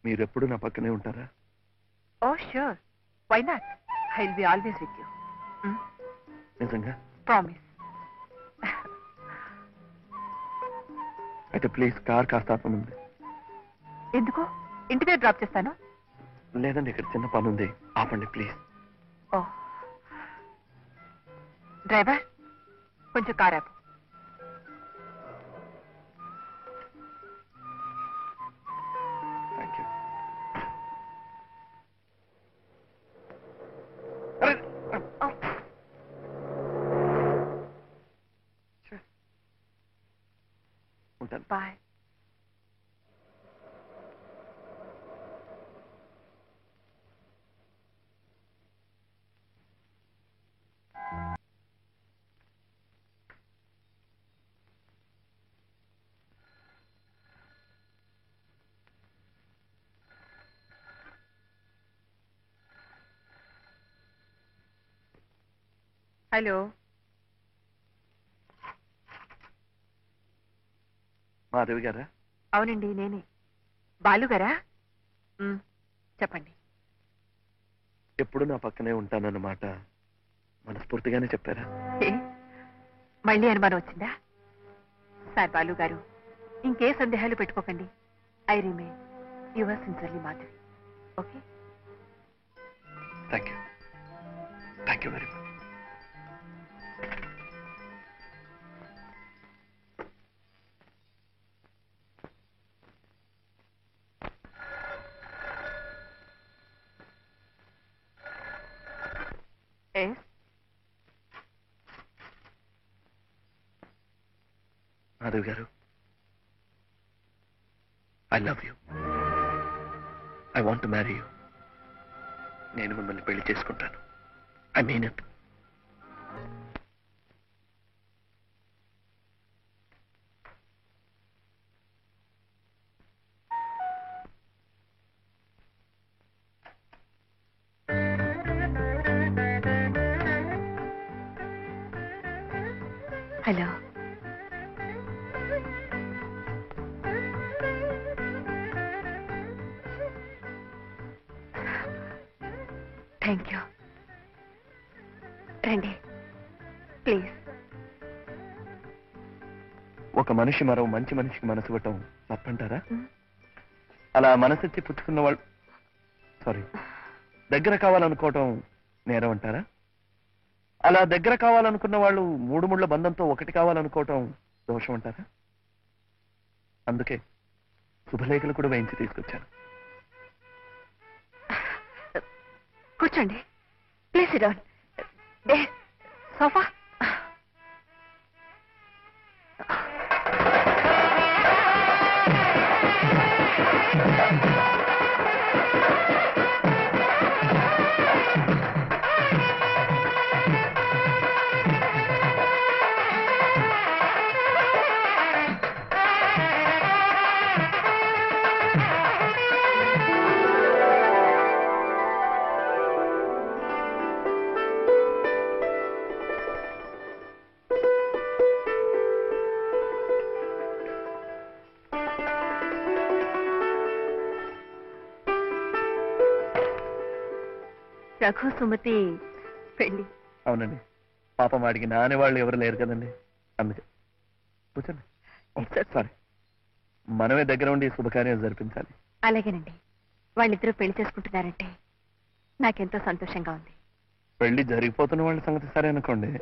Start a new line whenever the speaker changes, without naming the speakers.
మీరెప్పుడు నా పక్కనే ఉంటారా?
Oh sure, why not? I will be always with you.
నిజంగా?
ప్రామిస్.
అయితే ప్లీజ్ కార్ కాస్త ఆపమంది.
ఎందుకు? ఇంటి దగ్గర డ్రాప్ చేస్తాను.
లేదండి, ఇక్కడ చిన్న పని ఉంది, ఆపండి ప్లీజ్.
ఓ డ్రైవర్, కొంచెం కార్ ఆపు.
Thank you. ఉంటాను.
బాయ్. హలో,
మాధవి గారా?
అవునండి, నేనే. బాలు గారా? చెప్పండి.
ఎప్పుడు నా పక్కనే ఉంటానన్నమాట మనస్ఫూర్తిగానే చెప్పారా?
మళ్ళీ అనుమానం వచ్చిందా? సార్ బాలు గారు, ఇంకే సందేహాలు పెట్టుకోకండి. I remain your sincerely Madhavi. Okay?
Thank you. Thank you very much. Madhavi గారు, I love you. I want to marry you. నేను మిమ్మల్ని పెళ్లి చేసుకుంటాను. I mean it.
Hello. Thank you. రండి ప్లీజ్.
ఒక మనిషి మరో మంచి మనిషికి మనసు ఇవ్వటం తప్పంటారా? అలా మనసిచ్చి పుచ్చుకున్న వాళ్ళు, సారీ, దగ్గర కావాలనుకోవటం నేరం అంటారా? అలా దగ్గర కావాలనుకున్న వాళ్ళు మూడు ముళ్ళ బంధంతో ఒకటి కావాలనుకోవటం దోషం అంటారా? అందుకే శుభలేఖలు కూడా వేయించి తీసుకొచ్చాను.
కూర్చోండి please. Sit down. Sofa. Raghu Sumathi పెళ్లి.
అవునండి, పాపం వాడికి నానే వాళ్ళు ఎవరు లేరు కదండి, అందుకే. కూర్చోండి. సారీ, మనమే దగ్గర ఉండి శుభకార్యం జరిపించాలి.
అలాగేనండి. వాళ్ళిద్దరూ పెళ్లి చేసుకుంటున్నారంటే నాకెంతో సంతోషంగా ఉంది.
పెళ్లి జరిగిపోతున్న వాళ్ళ సంగతి సరే అనుకోండి,